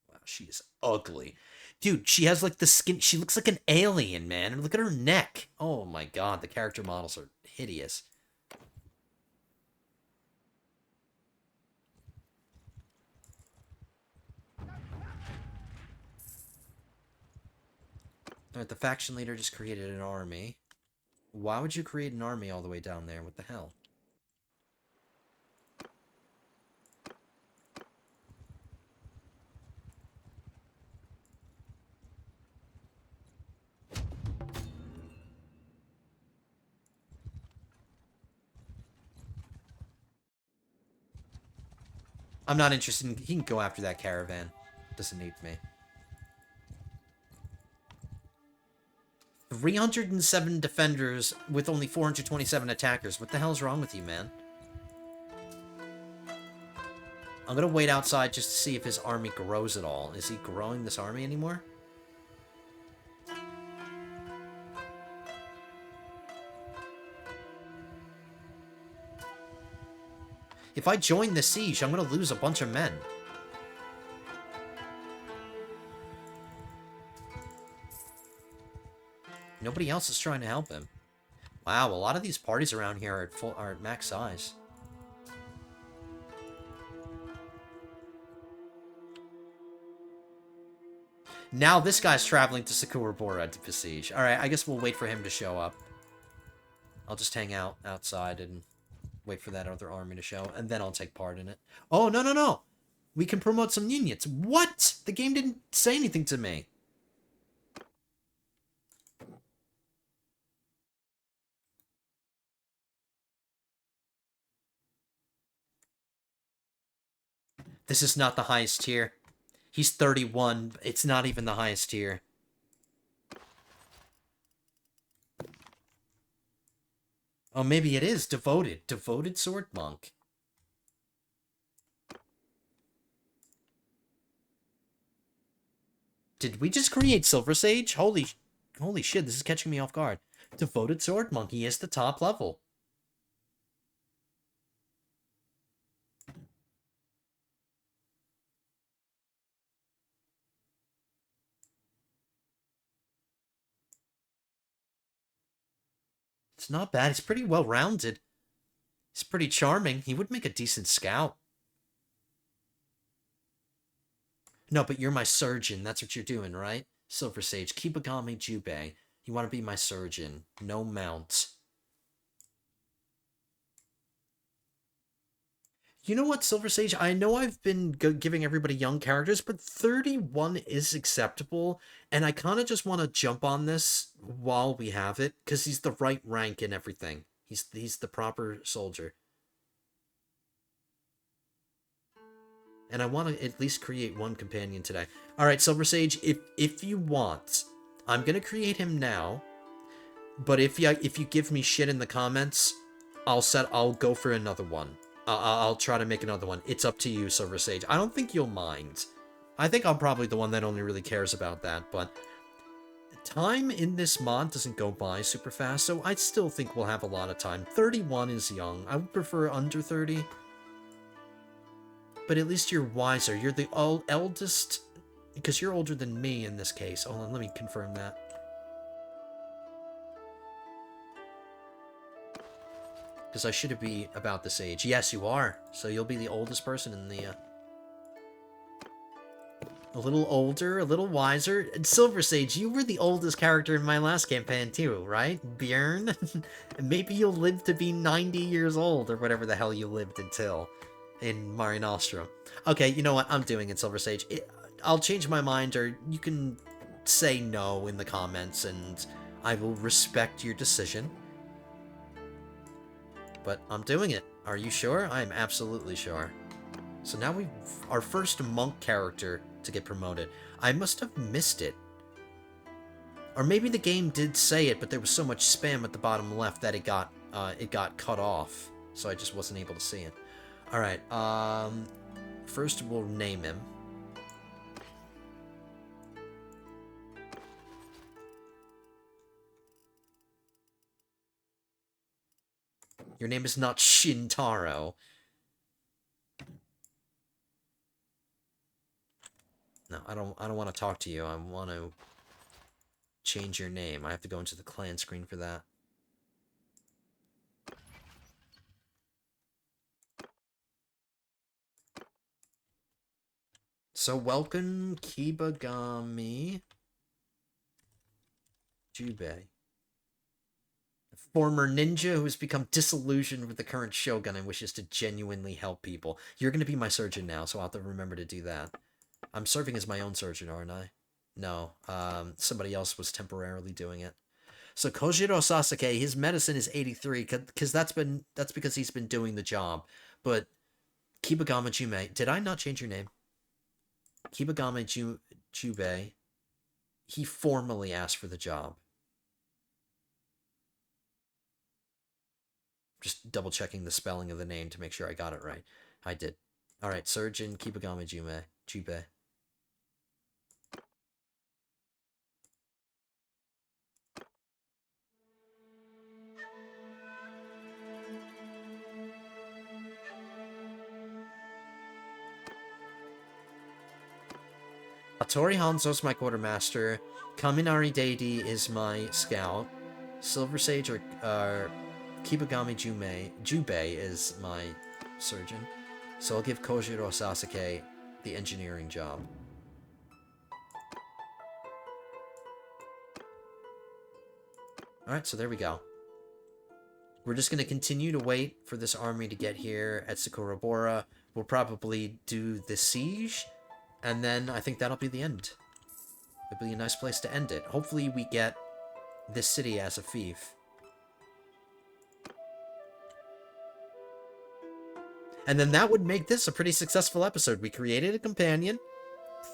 Wow, she is ugly. Dude, she has like the skin... She looks like an alien, man. Look at her neck. Oh my god, the character models are hideous. Alright, the faction leader just created an army. Why would you create an army all the way down there? What the hell? I'm not interested in... He can go after that caravan. Doesn't need me. 307 defenders with only 427 attackers. What the hell's wrong with you, man? I'm gonna wait outside just to see if his army grows at all. Is he growing this army anymore? If I join the siege, I'm gonna lose a bunch of men. Nobody else is trying to help him. Wow, a lot of these parties around here are at max size. Now this guy's traveling to Sakurabora to besiege. Alright, I guess we'll wait for him to show up. I'll just hang out outside and wait for that other army to show, and then I'll take part in it. Oh, no, no, no! We can promote some units. What? The game didn't say anything to me. This is not the highest tier. He's 31. It's not even the highest tier. Oh, maybe it is. Devoted. Devoted Sword Monk. Did we just create Silver Sage? Holy shit, this is catching me off guard. Devoted Sword Monk. He is the top level. It's not bad. He's pretty well-rounded. He's pretty charming. He would make a decent scout. No, but you're my surgeon. That's what you're doing, right? Silver Sage. Kibagami Jubei. You want to be my surgeon. No mount. You know what, Silver Sage? I know I've been giving everybody young characters, but 31 is acceptable, and I kind of just want to jump on this while we have it, because he's the right rank and everything. He's the proper soldier. And I want to at least create one companion today. Alright, Silver Sage, if you want, I'm going to create him now, but if you give me shit in the comments, I'll go for another one. I'll try to make another one. It's up to you, Silver Sage. I don't think you'll mind. I think I'm probably the one that only really cares about that, but time in this mod doesn't go by super fast, so I still think we'll have a lot of time. 31 is young. I would prefer under 30. But at least you're wiser. You're the eldest, because you're older than me in this case. Hold on, let me confirm that. Because I should be about this age. Yes, you are. So you'll be the oldest person in the... A little older, a little wiser. And Silver Sage, you were the oldest character in my last campaign too, right? Bjorn? Maybe you'll live to be 90 years old, or whatever the hell you lived until in Mare Nostrum. Okay, you know what? I'm doing it, Silver Sage. I'll change my mind, or you can say no in the comments, and I will respect your decision. But I'm doing it. Are you sure? I am absolutely sure. So now we've our first monk character to get promoted. I must have missed it. Or maybe the game did say it, but there was so much spam at the bottom left that it got cut off. So I just wasn't able to see it. Alright, first we'll name him. Your name is not Shintaro. No, I don't want to talk to you. I want to change your name. I have to go into the clan screen for that. So welcome, Kibagami Jubei. A former ninja who has become disillusioned with the current shogun and wishes to genuinely help people. You're going to be my surgeon now, so I'll have to remember to do that. I'm serving as my own surgeon, aren't I? No, somebody else was temporarily doing it. So Kojiro Sasuke, his medicine is 83, because that's because he's been doing the job. But Kibagama Jumei, did I not change your name? Kibagama Jubei, he formally asked for the job. Just double checking the spelling of the name to make sure I got it right. I did. Alright, Surgeon Kibagama Jubei. Hattori Hanzo's my quartermaster. Kaminari Deidi is my scout. Silver Sage or Kibagami Jubei is my surgeon. So I'll give Kojiro Sasuke the engineering job. Alright, so there we go. We're just going to continue to wait for this army to get here at Sakurabora. We'll probably do the siege, and then I think that'll be the end. It'll be a nice place to end it. Hopefully we get this city as a fief. And then that would make this a pretty successful episode. We created a companion,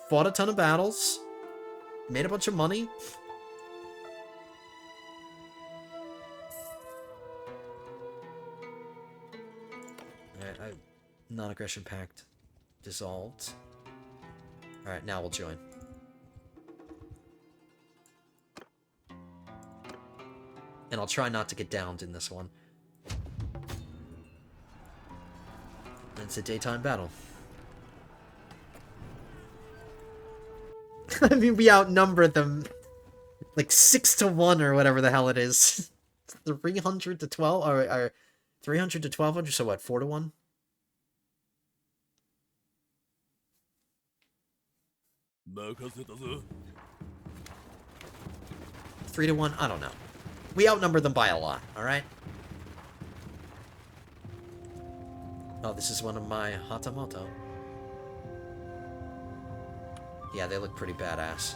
fought a ton of battles, made a bunch of money. Alright, non-aggression pact dissolved. Alright, now we'll join. And I'll try not to get downed in this one. It's a daytime battle. I mean, we outnumber them like 6-1 or whatever the hell it is. 300 to 12 or 300 to 1200, so what, 4-1? Three to 1? I don't know. We outnumber them by a lot, alright? Oh, this is one of my Hatamoto. Yeah, they look pretty badass.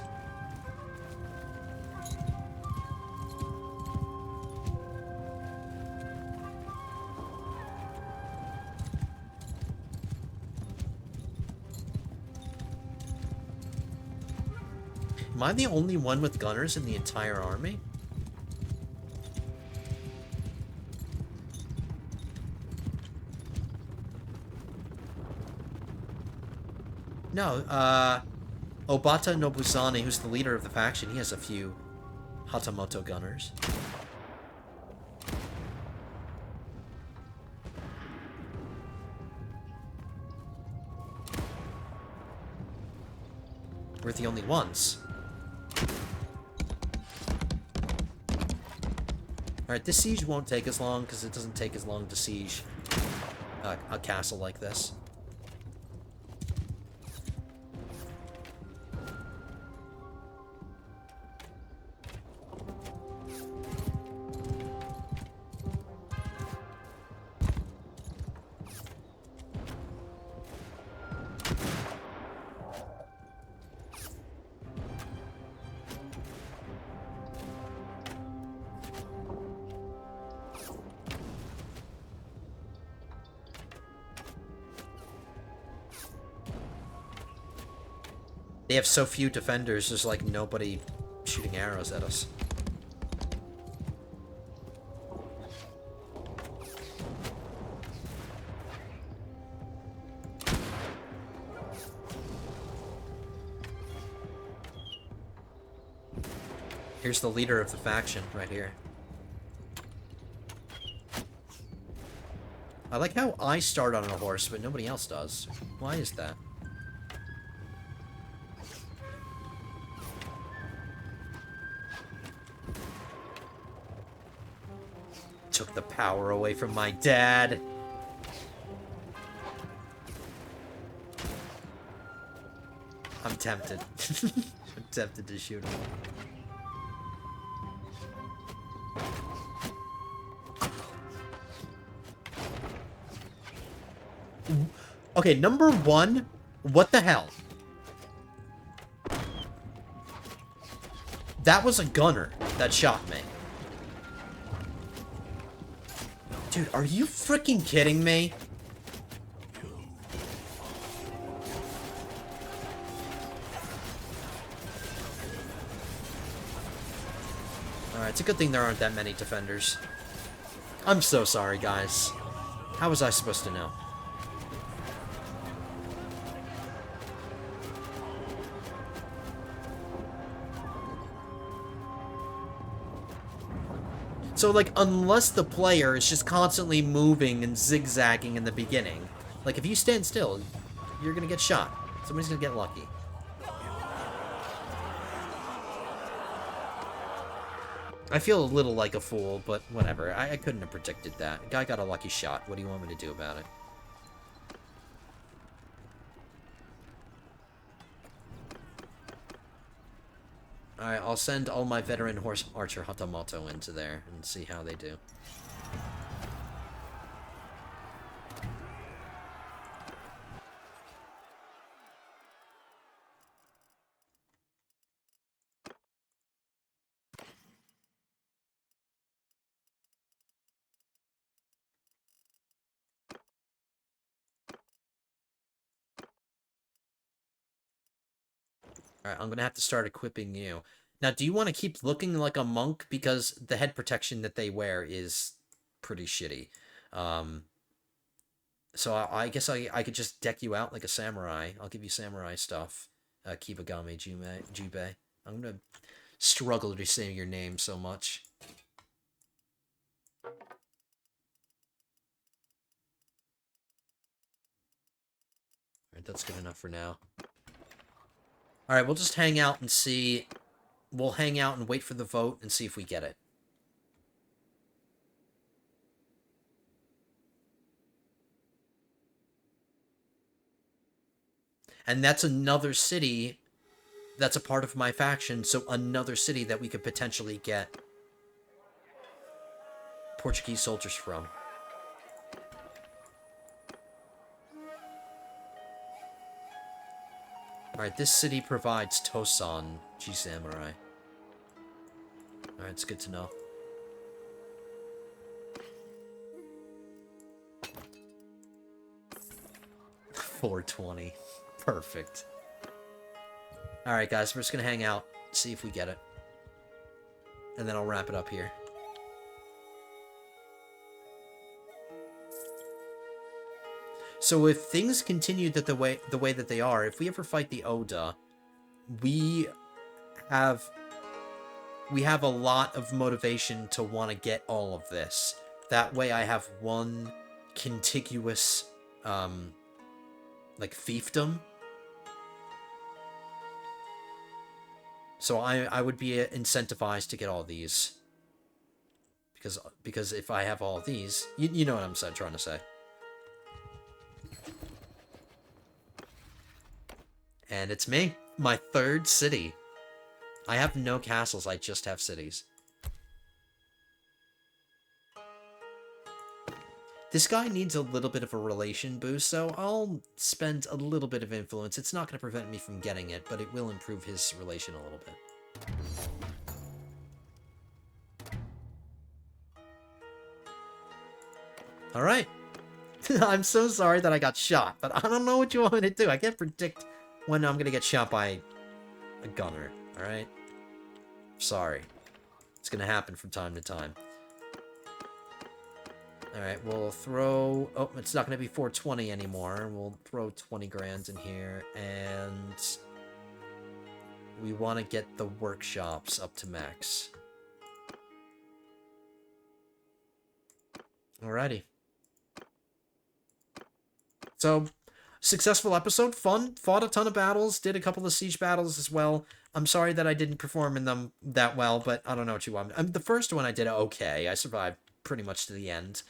Am I the only one with gunners in the entire army? No, Obata Nobuzane, who's the leader of the faction, he has a few Hatamoto gunners. We're the only ones. Alright, this siege won't take as long, because it doesn't take as long to siege a castle like this. They have so few defenders, there's like nobody shooting arrows at us. Here's the leader of the faction, right here. I like how I start on a horse, but nobody else does. Why is that? Took the power away from my dad. I'm tempted. I'm tempted to shoot him. Okay, number one, what the hell? That was a gunner that shot me. Dude, are you freaking kidding me? Alright, it's a good thing there aren't that many defenders. I'm so sorry, guys. How was I supposed to know? So, like, unless the player is just constantly moving and zigzagging in the beginning, like, if you stand still, you're gonna get shot. Somebody's gonna get lucky. I feel a little like a fool, but whatever. I couldn't have predicted that. Guy got a lucky shot. What do you want me to do about it? Alright, I'll send all my veteran horse archer Hatamoto into there and see how they do. Alright, I'm gonna have to start equipping you. Now, do you want to keep looking like a monk? Because the head protection that they wear is pretty shitty. So I guess I could just deck you out like a samurai. I'll give you samurai stuff. Kibagame Jubei. I'm gonna struggle to say your name so much. Alright, that's good enough for now. Alright, we'll just hang out and see. We'll hang out and wait for the vote and see if we get it. And that's another city that's a part of my faction, so another city that we could potentially get Portuguese soldiers from. Alright, this city provides Tosan G Samurai. Alright, it's good to know. $420. Perfect. Alright, guys, we're just gonna hang out, see if we get it. And then I'll wrap it up here. So if things continue the way that they are, if we ever fight the Oda, we have a lot of motivation to want to get all of this. That way I have one contiguous, like, fiefdom. So I would be incentivized to get all these. Because if I have all these, you know what I'm trying to say. And it's me, my third city. I have no castles, I just have cities. This guy needs a little bit of a relation boost, so I'll spend a little bit of influence. It's not going to prevent me from getting it, but it will improve his relation a little bit. Alright. I'm so sorry that I got shot, but I don't know what you want me to do. I can't predict when I'm going to get shot by a gunner, alright? Sorry. It's going to happen from time to time. Alright, we'll throw... Oh, it's not going to be 420 anymore. We'll throw 20 grand in here, and... we want to get the workshops up to max. Alrighty. So, successful episode, fun, fought a ton of battles, did a couple of siege battles as well. I'm sorry that I didn't perform in them that well, but I don't know what you want. I mean, the first one I did okay. I survived pretty much to the end.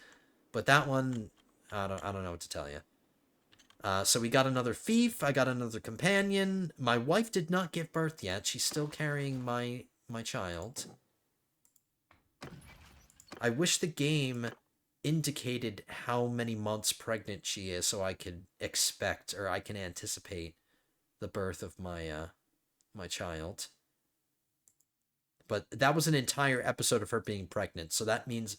But that one, I don't know what to tell you. So we got another fief, I got another companion. My wife did not give birth yet. She's still carrying my child. I wish the game indicated how many months pregnant she is, so I could expect, or I can anticipate, the birth of my child. But that was an entire episode of her being pregnant, so that means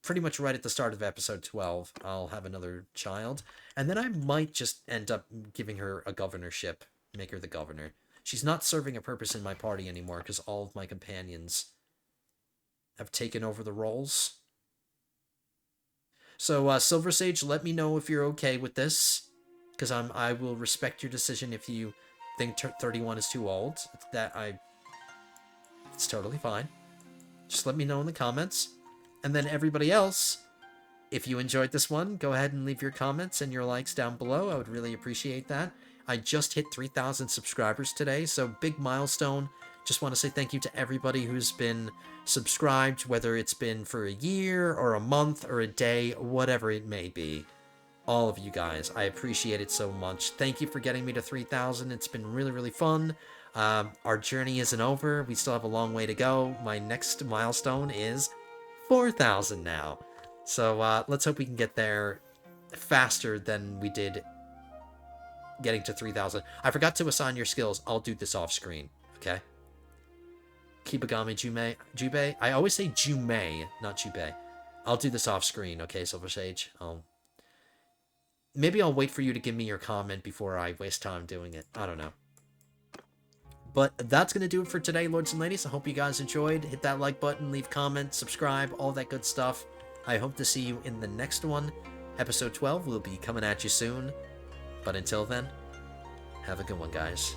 pretty much right at the start of episode 12, I'll have another child. And then I might just end up giving her a governorship, make her the governor. She's not serving a purpose in my party anymore because all of my companions have taken over the roles. So, Silver Sage, let me know if you're okay with this, because I will respect your decision if you think 31 is too old. It's totally fine. Just let me know in the comments. And then everybody else, if you enjoyed this one, go ahead and leave your comments and your likes down below. I would really appreciate that. I just hit 3,000 subscribers today, so big milestone. Just want to say thank you to everybody who's been subscribed, whether it's been for a year or a month or a day, whatever it may be. All of you guys, I appreciate it so much. Thank you for getting me to 3,000. It's been really, really fun. Our journey isn't over. We still have a long way to go. My next milestone is 4,000 now. So let's hope we can get there faster than we did getting to 3,000. I forgot to assign your skills. I'll do this off screen, okay? Kibagami Jubei. I always say Jumei, not Jubei. I'll do this off screen, okay, Silver Sage? Maybe I'll wait for you to give me your comment before I waste time doing it. I don't know. But that's going to do it for today, lords and ladies. I hope you guys enjoyed. Hit that like button, leave comments, subscribe, all that good stuff. I hope to see you in the next one. Episode 12 will be coming at you soon. But until then, have a good one, guys.